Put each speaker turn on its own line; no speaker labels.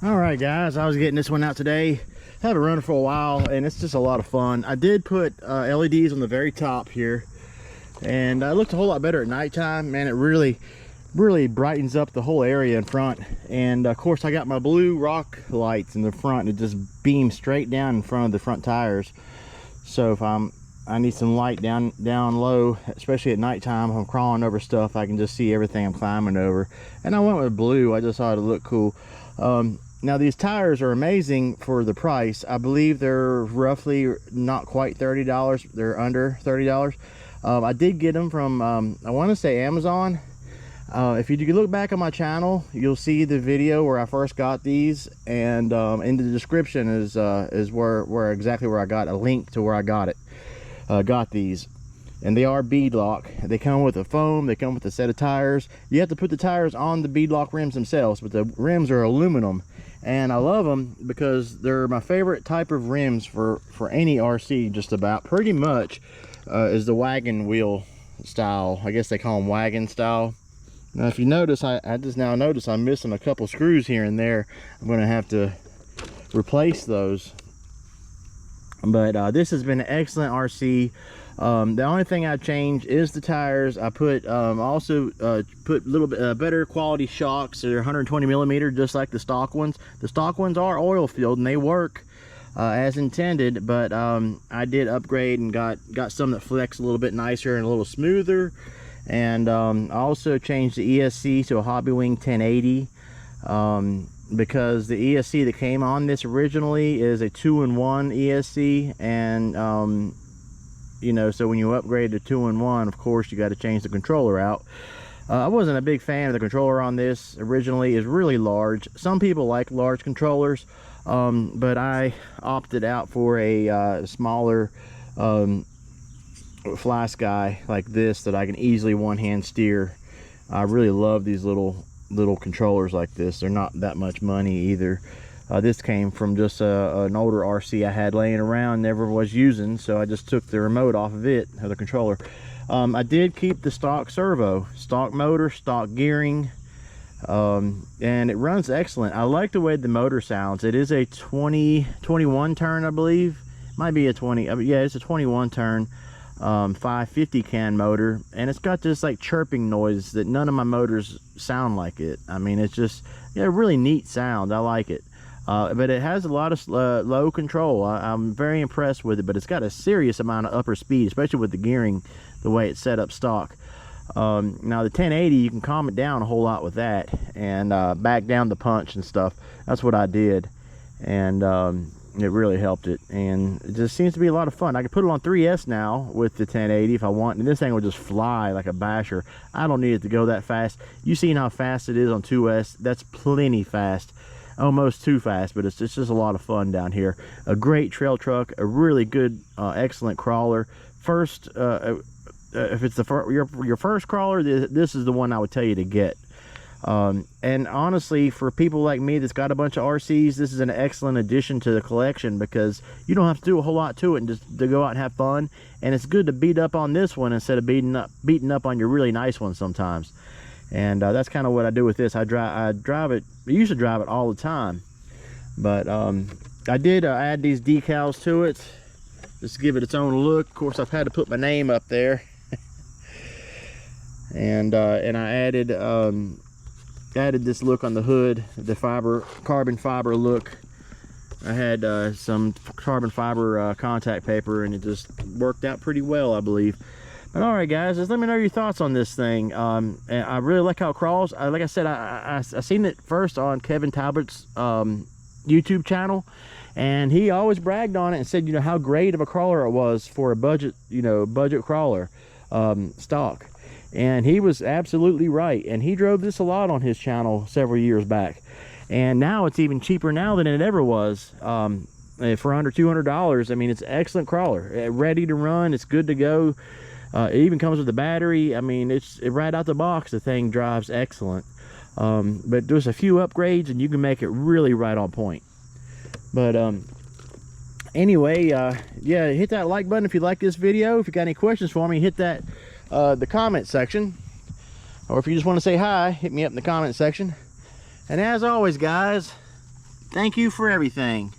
All right, guys, I was getting this one out today. Haven't run it for a while, and it's just a lot of fun. I did put LEDs on the very top here, and it looked a whole lot better at nighttime. Man, it really brightens up the whole area in front. And of course, I got my blue rock lights in the front. It just beams straight down in front of the front tires. So if I need some light down low, especially at nighttime, if I'm crawling over stuff, I can just see everything I'm climbing over. And I went with blue. I just thought it looked cool. Now these tires are amazing for the price. I believe they're roughly not quite $30. They're under $30. I did get them from I want to say Amazon. If you look back on my channel, you'll see the video where I first got these, and in the description is where exactly where I got a link to where I got these. And they are beadlock. They come with a foam, they come with a set of tires. You have to put the tires on the beadlock rims themselves, but the rims are aluminum. And I love them because they're my favorite type of rims for any RC, just about. Pretty much is the wagon wheel style. I guess they call them wagon style. Now if you notice, I just now noticed I'm missing a couple screws here and there. I'm going to have to replace those. But this has been an excellent RC. The only thing I changed is the tires. I put also put a little bit better quality shocks. They're 120 millimeter, just like the stock ones. The stock ones are oil filled and they work as intended, but I did upgrade and got some that flex a little bit nicer and a little smoother. And I also changed the ESC to a Hobby Wing 1080 because the ESC that came on this originally is a 2-in-1 ESC, and you know, so when you upgrade to 2-in-1, of course you got to change the controller out. I wasn't a big fan of the controller on this originally. It's really large. Some people like large controllers, but I opted out for a smaller fly sky like this that I can easily one-hand steer. I really love these little controllers like this. They're not that much money either. This came from just an older RC I had laying around, never was using, so I just took the remote off of it, of the controller. I did keep the stock servo, stock motor, stock gearing, and it runs excellent. I like the way the motor sounds. It is a 21 turn, I believe. Might be a 20, yeah, it's a 21 turn 550 can motor, and it's got this like chirping noise that none of my motors sound like it. I mean, it's just, yeah, really neat sound. I like it. But it has a lot of low control. I'm very impressed with it, but it's got a serious amount of upper speed, especially with the gearing, the way it's set up stock. Now the 1080, you can calm it down a whole lot with that, and back down the punch and stuff. That's what I did, and it really helped it, and it just seems to be a lot of fun. I can put it on 3S now with the 1080 if I want, and this thing will just fly like a basher. I don't need it to go that fast. You've seen how fast it is on 2S. That's plenty fast. Almost too fast, but it's just a lot of fun down here. A great trail truck, a really good excellent crawler. First if it's your first crawler, this is the one I would tell you to get. And honestly, for people like me that's got a bunch of RCs, this is an excellent addition to the collection because you don't have to do a whole lot to it and just to go out and have fun. And it's good to beat up on this one instead of beating up on your really nice one sometimes. And that's kind of what I do with this. I drive it. I used to drive it all the time, but I did add these decals to it just to give it its own look. Of course, I've had to put my name up there, and I added this look on the hood, the carbon fiber look. I had some carbon fiber contact paper, and it just worked out pretty well, I believe. But all right, guys, just let me know your thoughts on this thing. And I really like how it crawls. Like I said, I seen it first on Kevin Talbot's YouTube channel, and he always bragged on it and said, you know, how great of a crawler it was for a budget, budget crawler stock. And he was absolutely right. And he drove this a lot on his channel several years back. And now it's even cheaper now than it ever was. For under $200. I mean, it's an excellent crawler, ready to run. It's good to go. It even comes with a battery. I mean, it's right out the box. The thing drives excellent. But there's a few upgrades and you can make it really right on point. But anyway, yeah, hit that like button if you like this video. If you got any questions for me, hit that the comment section, or if you just want to say hi, hit me up in the comment section. And as always, guys, Thank you for everything.